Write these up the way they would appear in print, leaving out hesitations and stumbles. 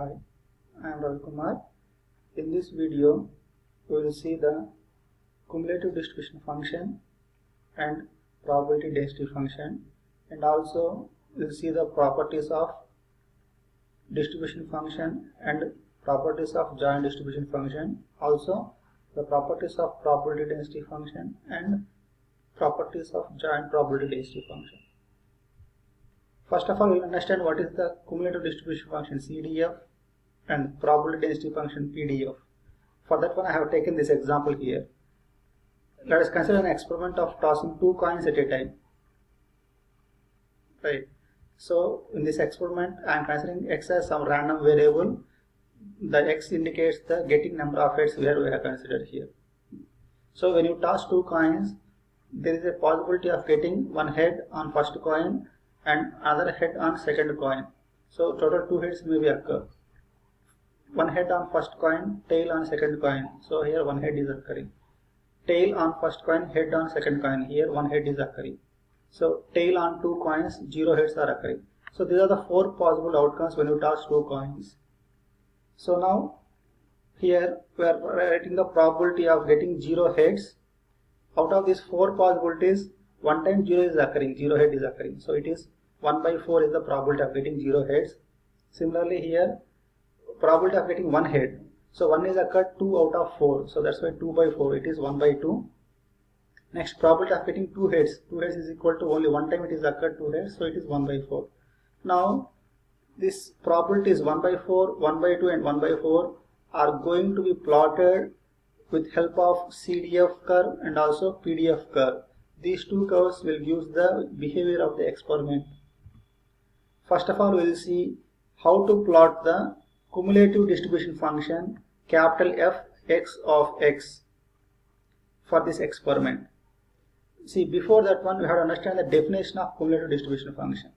Hi, I am Ravi Kumar. In this video, we will see the cumulative distribution function and probability density function, and also we will see the properties of distribution function and properties of joint distribution function, also the properties of probability density function and properties of joint probability density function. First of all, we will understand what is the cumulative distribution function CDF and probability density function PDF. For that one, I have taken this example here. Let us consider an experiment of tossing two coins at a time. Right. So in this experiment, I am considering x as some random variable. The x indicates the getting number of heads where we have considered here. So when you toss two coins, there is a possibility of getting one head on first coin and another head on second coin. So total two heads may be occur. One head on first coin, tail on second coin. So here one head is occurring. Tail on first coin, head on second coin. Here one head is occurring. So tail on two coins, 0 heads are occurring. So these are the four possible outcomes when you toss two coins. So now here we are writing the probability of getting 0 heads. Out of these four possibilities, one time 0 is occurring, 0 head is occurring. So it is 1 by 4 is the probability of getting 0 heads. Similarly here, probability of getting one head. So 1 is occurred 2 out of 4. So that's why 2 by 4, it is 1 by 2. Next, probability of getting two heads. 2 heads is equal to only one time it is occurred 2 heads. So it is 1 by 4. Now this probability is 1 by 4, 1 by 2 and 1 by 4 are going to be plotted with help of CDF curve and also PDF curve. These two curves will give the behavior of the experiment. First of all, we will see how to plot the cumulative distribution function capital F x of x for this experiment. See, before that one we have to understand the definition of cumulative distribution function.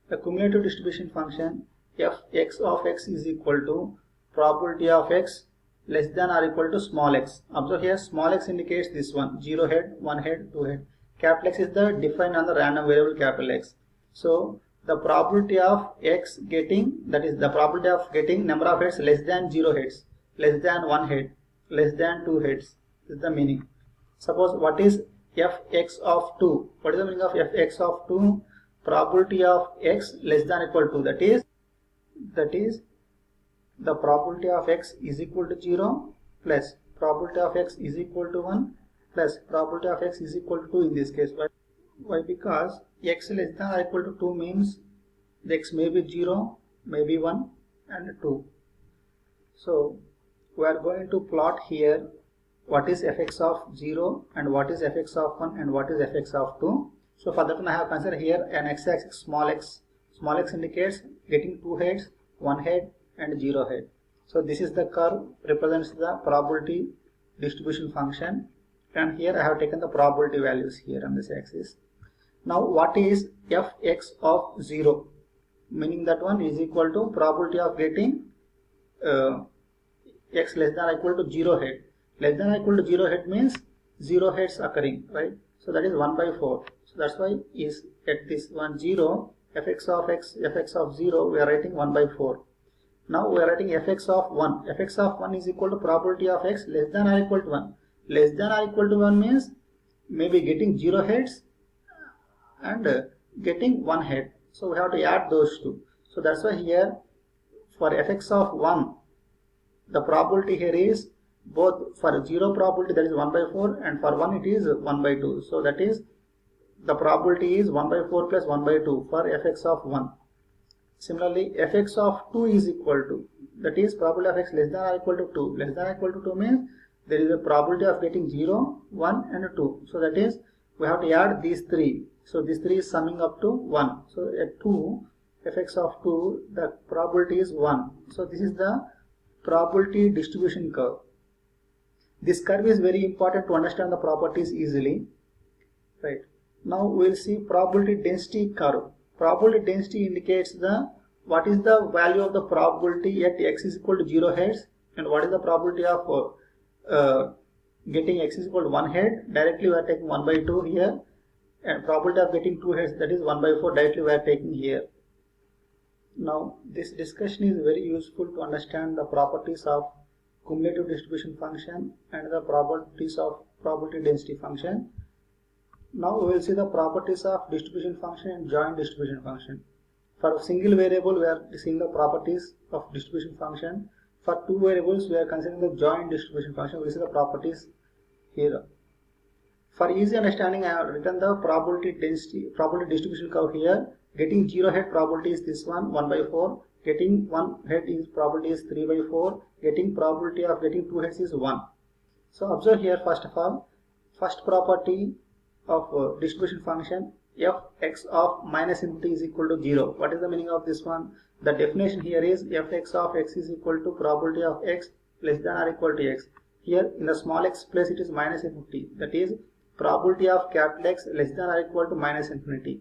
The cumulative distribution function f x of x is equal to probability of x less than or equal to small x. Observe here, small x indicates this one, 0 head, 1 head, 2 head. Capital X is the defined on the random variable capital X. So the probability of x getting, that is the probability of getting number of heads less than 0 heads, less than 1 head, less than 2 heads is the meaning. Suppose what is fx of 2? What is the meaning of fx of 2? Probability of x less than or equal to, that is the probability of x is equal to 0 plus probability of x is equal to 1 plus probability of x is equal to 2 in this case. Why? Because x less than or equal to 2 means the x may be 0, may be 1 and 2. So we are going to plot here what is fx of 0 and what is fx of 1 and what is fx of 2. So for that one I have considered here an x-axis small x. Small x indicates getting 2 heads, 1 head and 0 head. So this is the curve represents the probability distribution function, and here I have taken the probability values here on this axis. Now what is fx of 0? Meaning that one is equal to probability of getting x less than or equal to 0 head. Less than or equal to 0 head means 0 heads occurring, right? So that is 1 by 4. So that's why is at this one 0, fx of x, fx of 0, we are writing 1 by 4. Now we are writing fx of 1. Fx of 1 is equal to probability of x less than or equal to 1. Less than or equal to 1 means maybe getting 0 heads and getting 1 head. So we have to add those two. So that's why here for fx of 1, the probability here is both for 0 probability, that is 1 by 4, and for 1 it is 1 by 2. So that is the probability is 1 by 4 plus 1 by 2 for fx of 1. Similarly, fx of 2 is equal to, that is probability of x less than or equal to 2. Less than or equal to 2 means there is a probability of getting 0, 1 and 2. So that is we have to add these 3. So these 3 is summing up to 1. So at 2, fx of 2, the probability is 1. So this is the probability distribution curve. This curve is very important to understand the properties easily. Right. Now we will see probability density curve. Probability density indicates the what is the value of the probability at x is equal to 0 heads and what is the probability of getting x is equal to 1 head. Directly we are taking 1 by 2 here, and probability of getting 2 heads, that is 1 by 4, directly we are taking here. Now this discussion is very useful to understand the properties of cumulative distribution function and the properties of probability density function. Now we will see the properties of distribution function and joint distribution function. For a single variable we are seeing the properties of distribution function. For two variables we are considering the joint distribution function. We see the properties here. For easy understanding, I have written the probability distribution curve here. Getting 0 head probability is this one, 1 by 4. Getting 1 head is probability is 3 by 4. Getting probability of getting 2 heads is 1. So observe here first of all, first property of distribution function, fx of minus infinity is equal to 0. What is the meaning of this one? The definition here is fx of x is equal to probability of x less than or equal to x. Here in the small x place it is minus infinity. That is probability of capital X less than or equal to minus infinity.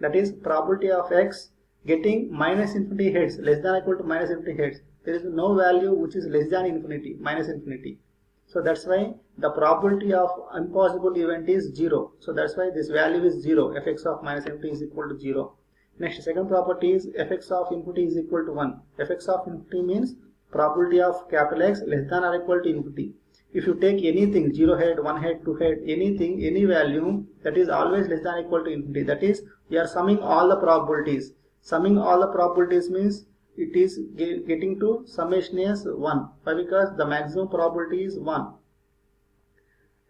That is probability of x getting minus infinity heads less than or equal to minus infinity heads. There is no value which is less than infinity, minus infinity. So that's why the probability of impossible event is 0. So that's why this value is 0. Fx of minus infinity is equal to 0. Next, second property is fx of infinity is equal to 1. Fx of infinity means probability of capital X less than or equal to infinity. If you take anything, 0 head, 1 head, 2 head, anything, any value, that is always less than or equal to infinity. That is, we are summing all the probabilities. Summing all the probabilities means it is getting to summation is 1. Why? Because the maximum probability is 1.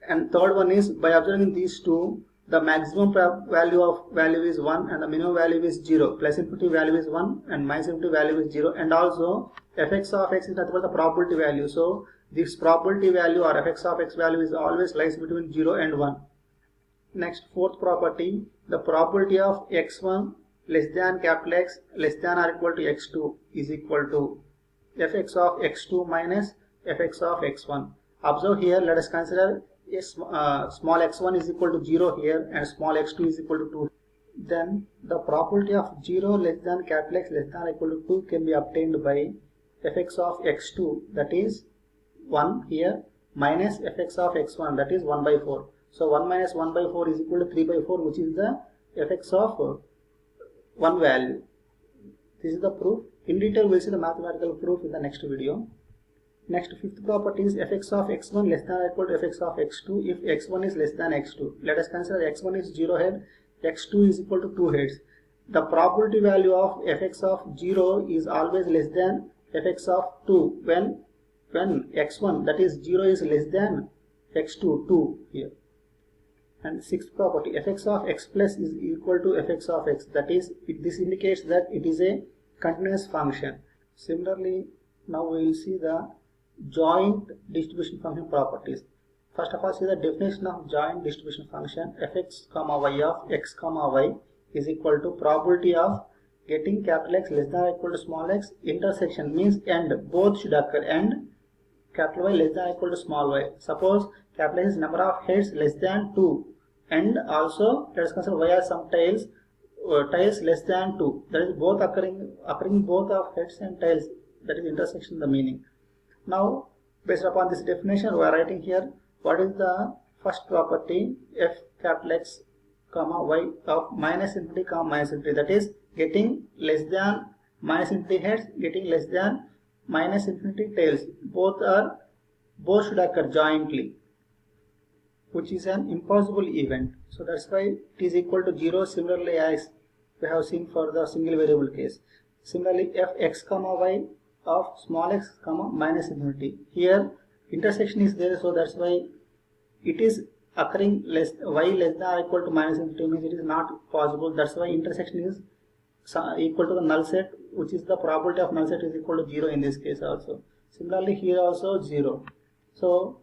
And third one is, by observing these two, the maximum value is 1 and the minimum value is 0. Plus infinity value is 1 and minus infinity value is 0. And also fx of x is nothing but the probability value. So this probability value or fx of x value is always lies between 0 and 1. Next, fourth property, the probability of x1 less than capital X less than or equal to x2 is equal to fx of x2 minus fx of x1. Observe here, let us consider small x1 is equal to 0 here and small x2 is equal to 2. Then the probability of 0 less than capital X less than or equal to 2 can be obtained by fx of x2, that is 1 here, minus fx of x1, that is 1 by 4. So 1 minus 1 by 4 is equal to 3 by 4, which is the fx of 1 value. This is the proof. In detail we will see the mathematical proof in the next video. Next, fifth property is fx of x1 less than or equal to fx of x2 if x1 is less than x2. Let us consider x1 is 0 head, x2 is equal to 2 heads. The probability value of fx of 0 is always less than fx of 2 when x1, that is 0, is less than x2, 2 here. And sixth property, fx of x plus is equal to fx of x, that is, this indicates that it is a continuous function. Similarly, now we will see the joint distribution function properties. First of all, see the definition of joint distribution function. Fx comma y of x comma y is equal to probability of getting capital X less than or equal to small x intersection means end, both should occur, and capital Y less than or equal to small y. Suppose capital X is number of heads less than 2, and also let us consider y as some tails less than 2, that is both occurring both of heads and tails, that is intersection the meaning. Now based upon this definition we are writing here what is the first property, f capital X comma y of minus infinity comma minus infinity, that is getting less than minus infinity heads, getting less than minus infinity tails, both should occur jointly, which is an impossible event. So that's why it is equal to 0, similarly as we have seen for the single variable case. Similarly, fx comma y of small x comma minus infinity, here intersection is there, so that's why it is occurring y less than or equal to minus infinity means it is not possible. That's why intersection is equal to the null set, which is the probability of null set is equal to 0 in this case also. Similarly here also 0. So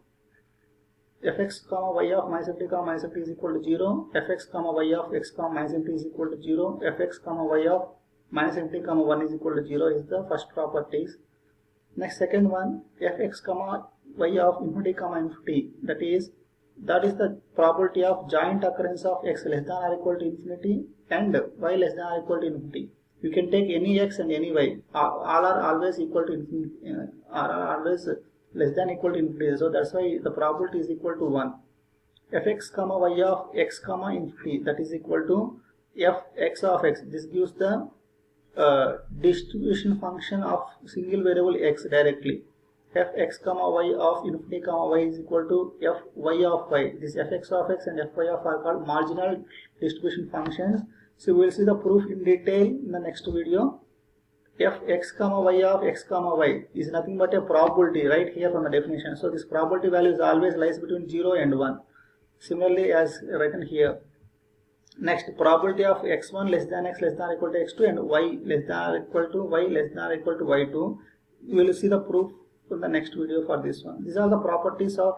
fx comma y of minus infinity comma minus infinity is equal to 0, fx comma y of x comma minus infinity is equal to 0, fx comma y of minus infinity comma 1 is equal to 0 is the first properties. Next, second one, fx comma y of infinity comma infinity, that is the probability of joint occurrence of x less than or equal to infinity and y less than or equal to infinity. You can take any x and any y, all are always equal to infinity, are always less than equal to infinity, so that's why the probability is equal to 1. Fx comma y of x comma infinity, that is equal to fx of x. This gives the distribution function of single variable x directly. Fx comma y of infinity comma y is equal to fy of y. This fx of x and fy of y are called marginal distribution functions. So we will see the proof in detail in the next video. Fx comma y of x comma y is nothing but a probability right here from the definition. So this probability value is always lies between 0 and 1. Similarly as written here. Next, probability of x1 less than x less than or equal to x2 and y less than or equal to y less than or equal to y2. We will see the proof in the next video for this one. These are the properties of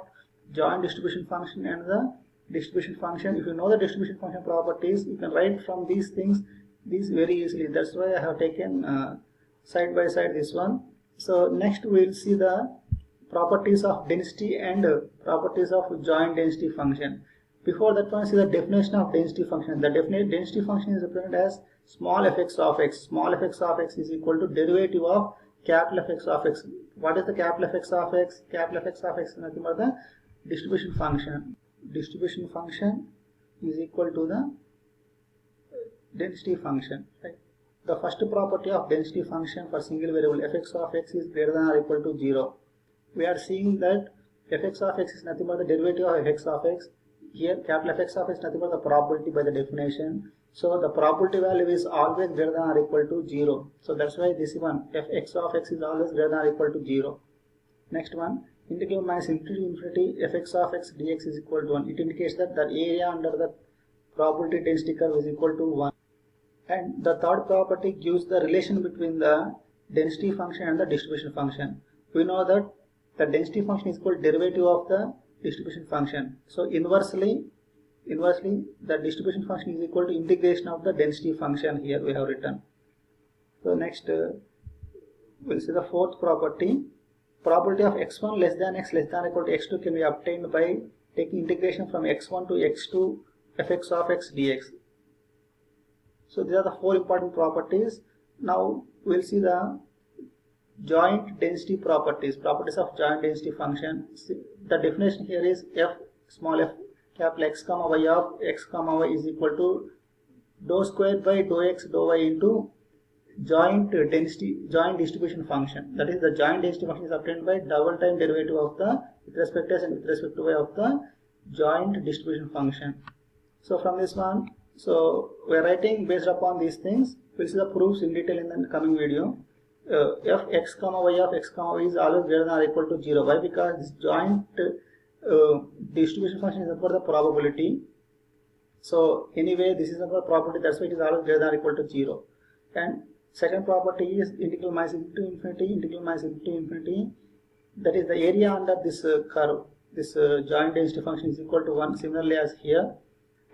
joint distribution function and the distribution function. If you know the distribution function properties, you can write from these things very easily. That's why I have taken side by side this one. So next we will see the properties of density and properties of joint density function. Before that one, see the definition of density function. The density function is represented as small fx of x. Small fx of x is equal to derivative of capital Fx of x. What is the capital Fx of x? Capital Fx of x is nothing but the distribution function. Distribution function is equal to the density function. Right? The first property of density function for single variable fx of x is greater than or equal to 0. We are seeing that fx of x is nothing but the derivative of fx of x. Here capital Fx of x is nothing but the probability by the definition. So the probability value is always greater than or equal to 0. So that's why this one fx of x is always greater than or equal to 0. Next one, integral minus infinity to infinity fx of x dx is equal to 1. It indicates that the area under the probability density curve is equal to 1. And the third property gives the relation between the density function and the distribution function. We know that the density function is equal to derivative of the distribution function. So inversely the distribution function is equal to integration of the density function. Here we have written. So next we'll see the fourth property. Probability of x1 less than x less than or equal to x2 can be obtained by taking integration from x1 to x2 fx of x dx. So these are the four important properties. Now we'll see the joint density properties of joint density function. The definition here is f small f capital x comma y of x comma y is equal to dou square by dou x dou y into joint distribution function. That is, the joint density function is obtained by double time derivative of the with respect to x and with respect to y of the joint distribution function. So from this one, so we are writing based upon these things. We'll see the proofs in detail in the coming video. F x comma y of x comma y is always greater than or equal to 0. Why? Because this joint distribution function is about the probability. So anyway, this is about probability. That's why it is always greater than or equal to 0. And second property is integral minus into infinity. Integral minus into infinity. That is the area under this curve. This joint density function is equal to 1. Similarly as here.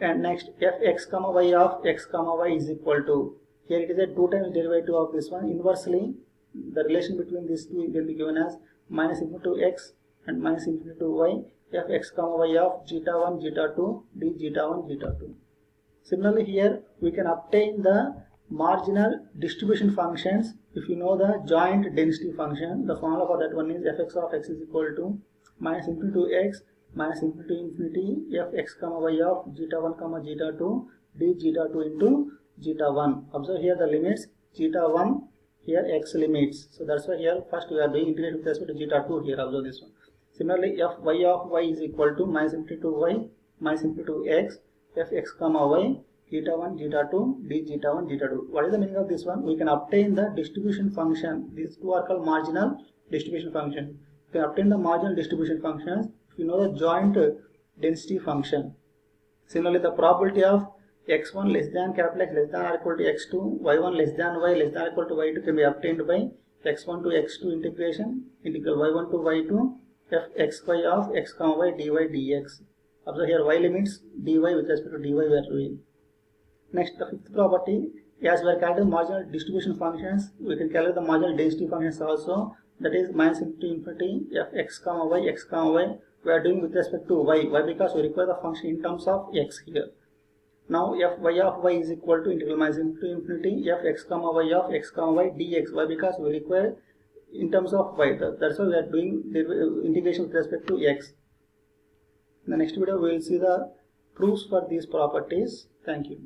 And next, f x comma y of x comma y is equal to, here it is a 2 times derivative of this one. Inversely, the relation between these two will be given as minus infinity to x and minus infinity to y. F x comma y of zeta 1 zeta 2 d zeta 1 zeta 2. Similarly here we can obtain the marginal distribution functions if you know the joint density function. The formula for that one is fx of x is equal to minus infinity to x minus infinity to infinity f x comma y of zeta 1 comma zeta 2 d zeta 2 into zeta 1. Observe here the limits zeta 1, here x limits. So that's why here first we are doing integration with respect to zeta 2 here. Observe this one. Similarly, f y of y is equal to minus infinity to y minus infinity to x f x comma y zeta 1 zeta 2 d zeta 1 zeta 2. What is the meaning of this one? We can obtain the distribution function. These two are called marginal distribution function. We can obtain the marginal distribution functions if you know the joint density function. Similarly, the probability of x1 less than capital X less than or equal to x2, y1 less than y less than or equal to y2 can be obtained by x1 to x2 integration, integral y1 to y2 f xy of x comma y dy dx. Observe here y limits dy with respect to dy we are doing. Next, the fifth property, as we are calculating marginal distribution functions, we can calculate the marginal density functions also. That is minus infinity f x comma y we are doing with respect to y. Why? Because we require the function in terms of x here. Now f y of y is equal to integral minus infinity f x comma y of x comma y dx. Why? Because we require in terms of y. That's why we are doing the integration with respect to x. In the next video we will see the proofs for these properties. Thank you.